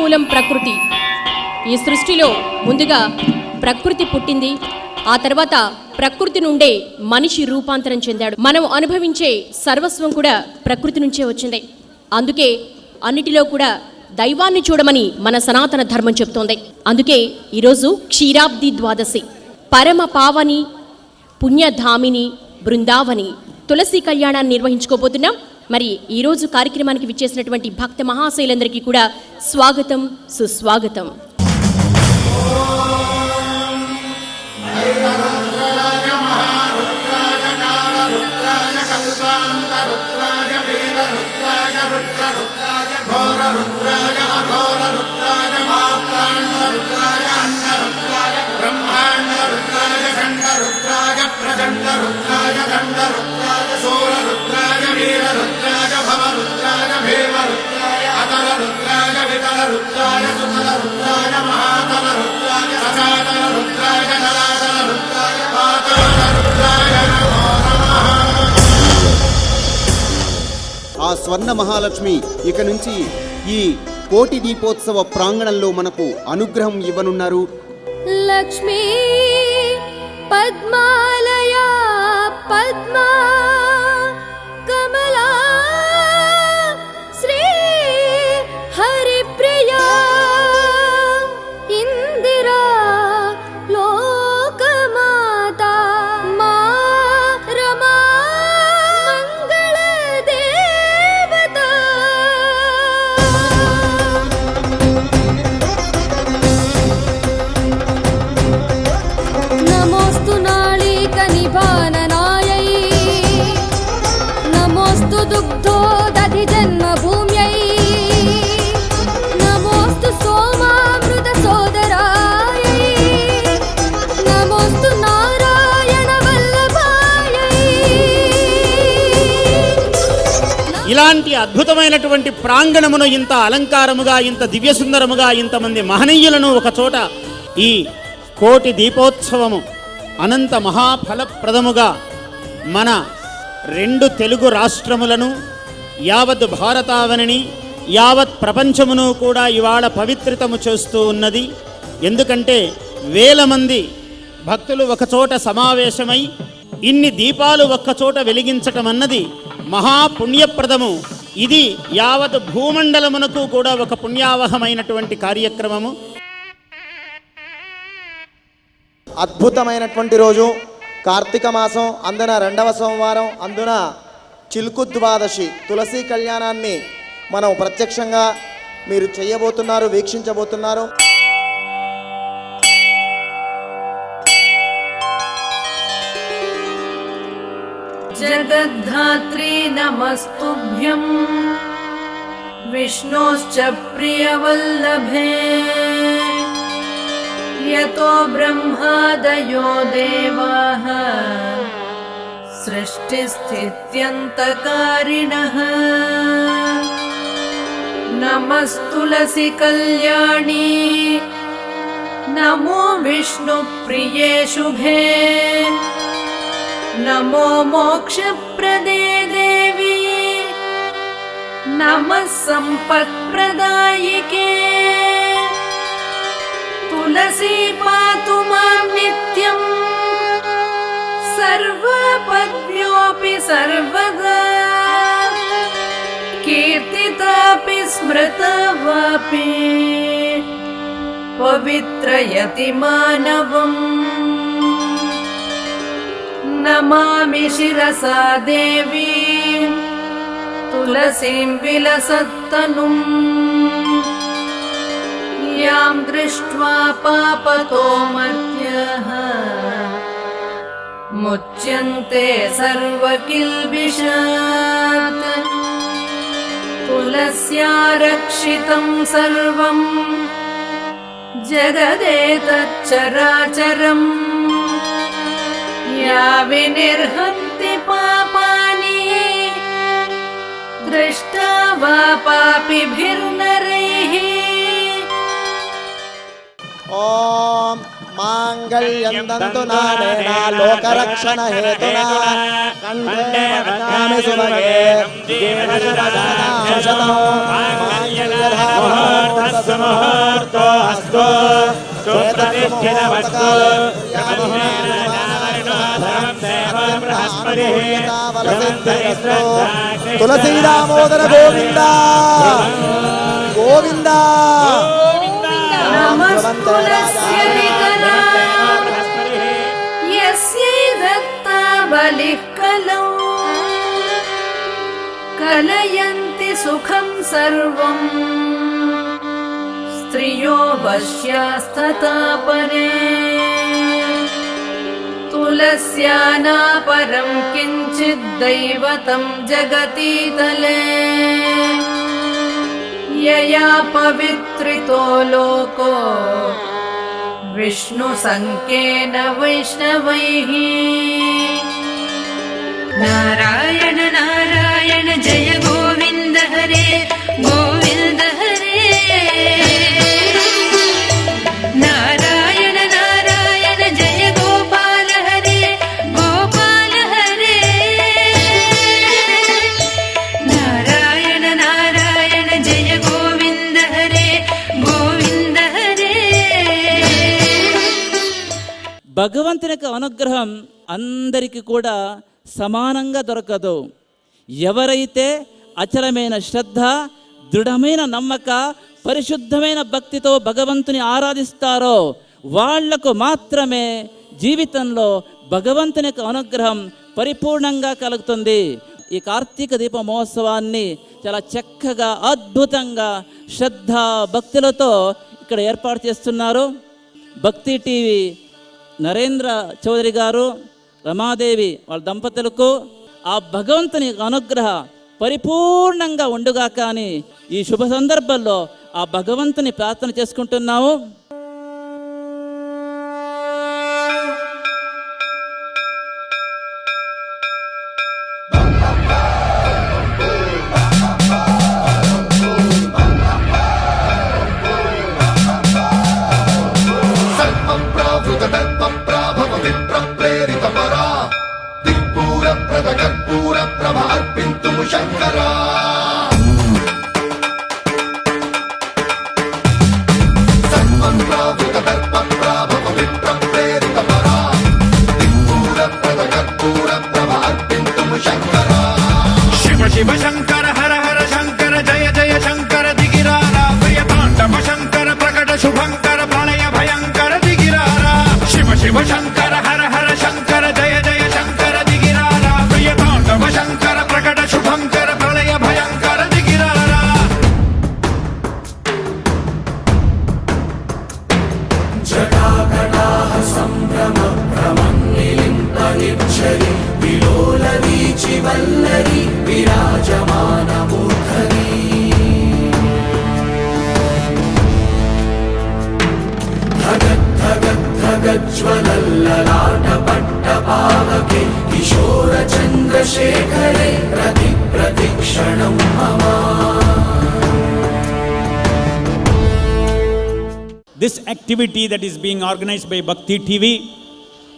మూలం ప్రకృతి. ఈ సృష్టిలో ముందుగా ప్రకృతి పుట్టింది, ఆ తర్వాత ప్రకృతి నుండే మనిషి రూపాంతరం చెందాడు. మనం అనుభవించే సర్వస్వం కూడా ప్రకృతి నుంచే వచ్చింది. అందుకే అన్నిటిలో కూడా దైవాన్ని చూడమని మన సనాతన ధర్మం చెప్తోంది. అందుకే ఈరోజు క్షీరాబ్ది ద్వాదశి, పరమ పావని పుణ్యధామిని బృందావని తులసి కళ్యాణాన్ని నిర్వహించుకోబోతున్నాం. మరి ఈరోజు కార్యక్రమానికి విచ్చేసినటువంటి భక్త మహాశైలందరికీ కూడా స్వాగతం, సుస్వాగతం. ఆ స్వర్ణ మహాలక్ష్మి ఇక నుంచి ఈ కోటి దీపోత్సవ ప్రాంగణంలో మనకు అనుగ్రహం ఇవ్వనున్నారు. లక్ష్మీ పద్మాలయా పద్మా కమలా శ్రీ హరిప్రియా ఇందిరా లోకమాతా మా రమా మంగళ దేవతా. నమోస్తు నాళిక నిభాననాయై, నమోస్తు దుగ్ధోదధి జన్మభూమ్యై, నమోస్తు సోమామృత సోదరాయై, నమోస్తు నారాయణ వల్లభాయై. ఇలాంటి అద్భుతమైనటువంటి ప్రాంగణమును ఇంత అలంకారముగా, ఇంత దివ్య సుందరముగా, ఇంతమంది మహనీయులను ఒక చోట ఈ కోటి దీపోత్సవము అనంత మహాఫలప్రదముగా మన రెండు తెలుగు రాష్ట్రములను, యావత్ భారతావనిని, యావత్ ప్రపంచమును కూడా ఇవాళ పవిత్రితము చేస్తూ ఉన్నది. ఎందుకంటే వేల మంది భక్తులు ఒకచోట సమావేశమై ఇన్ని దీపాలు ఒక్కచోట వెలిగించటం అన్నది మహాపుణ్యప్రదము. ఇది యావత్ భూమండలమునకు కూడా ఒక పుణ్యావహమైనటువంటి కార్యక్రమము. అద్భుతమైనటువంటి రోజు కార్తీక మాసం, అందున 2వ సోమవారం, అందున చిలుకు ద్వాదశి తులసి కళ్యాణాన్ని మనం ప్రత్యక్షంగా మీరు చేయబోతున్నారు, వీక్షించబోతున్నారు. జగద్ధాత్రీ నమస్తుభ్యం విష్ణోశ్చ ప్రియవల్లభే యతో బ్రహ్మాదయో దేవాః సృష్టిస్థిత్యంతకారిణః. నమస్తులసి కళ్యాణి నమో విష్ణుప్రియే శుభే, నమో మోక్షప్రదే దేవి, నమః సంపత్ప్రదాయికే. తులసీ పాతు మాం నిత్యం సర్వపద్భ్యోऽపి సర్వదా, కీర్తితాపి స్మృతా వాపి పవిత్రయతి మానవం. నమామి శిరసా దేవీ తులసీం విలసత్తనుం, యాం దృష్ట్వా పాపతో మర్త్యః ముచ్యంతే సర్వకిల్బిషాత్. తులస్యా రక్షితం సర్వం జగదేతచ్చరాచరం, యా వినిర్హంతి పాపాని దృష్టా వా పాపిభిర్నరైః. ఓం మాంగళ్య మాంగళ్యందంతు నానేన లోకరక్షణ హేతునా కంఠే బధ్నామి సుభగే జీవశరదాశతం మాంగళ్యధారణోస్తస్సు ముహూర్తో అస్తు చేతనిష్ఠితమస్తు తులసీ దామోదర గోవింద గోవింద नमस्तुलस्य विकराय यस्यै दत्ता बलिः कलौ कलयन्ति सुखं सर्वं स्त्रियो वश्यास्तथा परे तुलस्या नापरं किञ्चित् दैवतं जगतीतले यया पवित्रितो लोको विष्णुसङ्केन वैष्णवैः नारायण नारायण जय गोविन्द हरे गोविन्द हरे नारायण नारायण जय गोपाल हरे गोपाल हरे नारायण नारायण जय गोविन्द हरे गोविन्द हरे భగవంతుని యొక్క అనుగ్రహం అందరికీ కూడా సమానంగా దొరకదు. ఎవరైతే అచలమైన శ్రద్ధ, దృఢమైన నమ్మక, పరిశుద్ధమైన భక్తితో భగవంతుని ఆరాధిస్తారో వాళ్లకు మాత్రమే జీవితంలో భగవంతుని యొక్క అనుగ్రహం పరిపూర్ణంగా కలుగుతుంది. ఈ కార్తీక దీప మహోత్సవాన్ని చాలా చక్కగా అద్భుతంగా శ్రద్ధ భక్తులతో ఇక్కడ ఏర్పాటు చేస్తున్నారు. భక్తి టీవీ నరేంద్ర చౌదరి గారు, రమాదేవి వాళ్ళ దంపతులకు ఆ భగవంతుని అనుగ్రహ పరిపూర్ణంగా ఉండుగా కానీ ఈ శుభ సందర్భంలో ఆ భగవంతుని ప్రార్థన చేసుకుంటున్నాము. शिव शिव शंकर हर हर शंकर जय जय शंकर दिगिरारा प्रिय तांडव शंकर प्रकट शुभंकर प्रलय भयंकर दिगिरारा शिव शिव शंकर हर हर शंकर जय जय शंकर दिगिरारा प्रिय तांडव शंकर प्रकट शुभंकर प्रलय भयंकर दिगिरारा जटाकटाः संभ्रम भ्रमन्निलिम्पनिच्छरि विलोलवीचि वल्लरी विराजमानमूर्धनी धगत् धगत् धगज्ज्वलल्ललाटपट्टपावके किशोरचन्द्रशेखरे प्रति प्रतिक्षणं मम This activity that is being organized by Bhakti TV,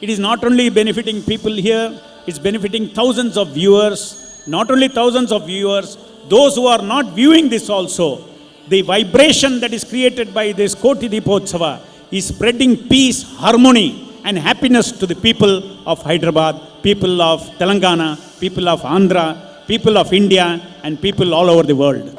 it is not only benefiting people here, it's benefiting thousands of viewers. Not only thousands of viewers, those who are not viewing this also. The vibration that is created by this Koti Deepotsava is spreading peace, harmony and happiness to the people of Hyderabad, people of Telangana, people of Andhra, people of India and people all over the world.